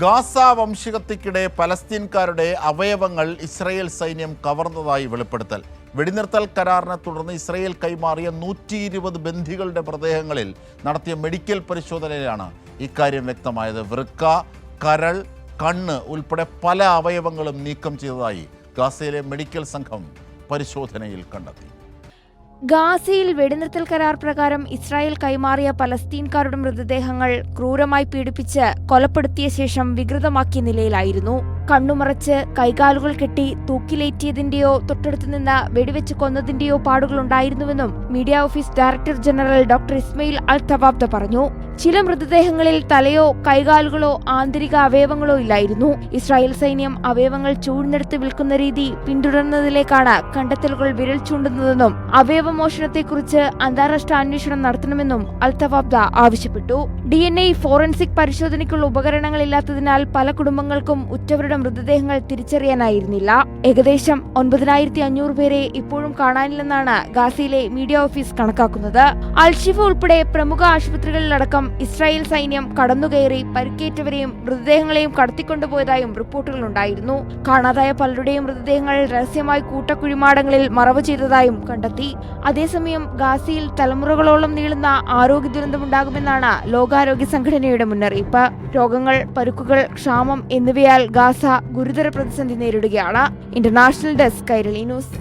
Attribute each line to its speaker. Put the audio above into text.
Speaker 1: Gaza വംശഹത്യക്കിടെ പലസ്തീൻകാരുടെ അവയവങ്ങൾ Israel സൈന്യം കവർന്നതായി വെളിപ്പെടുത്തൽ. വെടിനിർത്തൽ കരാറിനെ തുടർന്ന് ഇസ്രായേൽ കൈമാറിയ 120 ബന്ദികളുടെ മൃതദേഹങ്ങളിൽ നടത്തിയ മെഡിക്കൽ പരിശോധനയിലാണ് ഇക്കാര്യം വ്യക്തമായത്. വൃക്ക, കരൾ, കണ്ണ് ഉൾപ്പെടെ പല അവയവങ്ങളും നീക്കം ചെയ്തതായി ഗാസയിലെ മെഡിക്കൽ സംഘം പരിശോധനയിൽ കണ്ടെത്തി.
Speaker 2: ഗാസയിൽ വെടിനിർത്തൽ കരാർ പ്രകാരം ഇസ്രായേൽ കൈമാറിയ പലസ്തീൻകാരുടെ മൃതദേഹങ്ങൾ ക്രൂരമായി പീഡിപ്പിച്ച് കൊലപ്പെടുത്തിയ ശേഷം വികൃതമാക്കിയ നിലയിലായിരുന്നു. കണ്ണുമറച്ച് കൈകാലുകൾ കെട്ടി തൂക്കിലേറ്റിയതിന്റെയോ തൊട്ടടുത്തു നിന്ന് വെടിവെച്ച് കൊന്നതിന്റെയോ പാടുകളുണ്ടായിരുന്നുവെന്നും media office director general doctor Ismail al Thawabta പറഞ്ഞു. ചില മൃതദേഹങ്ങളിൽ തലയോ കൈകാലുകളോ ആന്തരിക അവയവങ്ങളോ ഇല്ലായിരുന്നു. ഇസ്രായേൽ സൈന്യം അവയവങ്ങൾ ചൂഴ്ന്നെടുത്ത് വിൽക്കുന്ന രീതി പിന്തുടർന്നതിലേക്കാണ് കണ്ടെത്തലുകൾ വിരൽ ചൂണ്ടുന്നതെന്നും അവയവമോഷണത്തെക്കുറിച്ച് അന്താരാഷ്ട്ര അന്വേഷണം നടത്തണമെന്നും അൽ തവാബ്ദ ആവശ്യപ്പെട്ടു. DNA ഫോറൻസിക് പരിശോധനയ്ക്കുള്ള ഉപകരണങ്ങളില്ലാത്തതിനാൽ പല കുടുംബങ്ങൾക്കും ഉറ്റവരുടെ മൃതദേഹങ്ങൾ തിരിച്ചറിയാനായിരുന്നില്ല. ഏകദേശം 9500 പേരെ ഇപ്പോഴും കാണാനില്ലെന്നാണ് ഗാസയിലെ മീഡിയ ഓഫീസ് കണക്കാക്കുന്നത്. അൽഷിഫ ഉൾപ്പെടെ പ്രമുഖ ആശുപത്രികളിലടക്കം ഇസ്രായേൽ സൈന്യം കടന്നുകയറി പരിക്കേറ്റവരെയും മൃതദേഹങ്ങളെയും കടത്തിക്കൊണ്ടുപോയതായും റിപ്പോർട്ടുകളുണ്ടായിരുന്നു. കാണാതായ പലരുടെയും മൃതദേഹങ്ങൾ രഹസ്യമായി കൂട്ടക്കുഴിമാടങ്ങളിൽ മറവ് ചെയ്തതായും കണ്ടെത്തി. അതേസമയം ഗാസയിൽ തലമുറകളോളം നീളുന്ന ആരോഗ്യ ദുരന്തമുണ്ടാകുമെന്നാണ് ലോകാരോഗ്യ സംഘടനയുടെ മുന്നറിയിപ്പ്. രോഗങ്ങൾ, പരുക്കുകൾ, ക്ഷാമം എന്നിവയാൽ ഗാസ ഗുരുതര പ്രതിസന്ധി നേരിടുകയാണ്. International desk, Kairali news.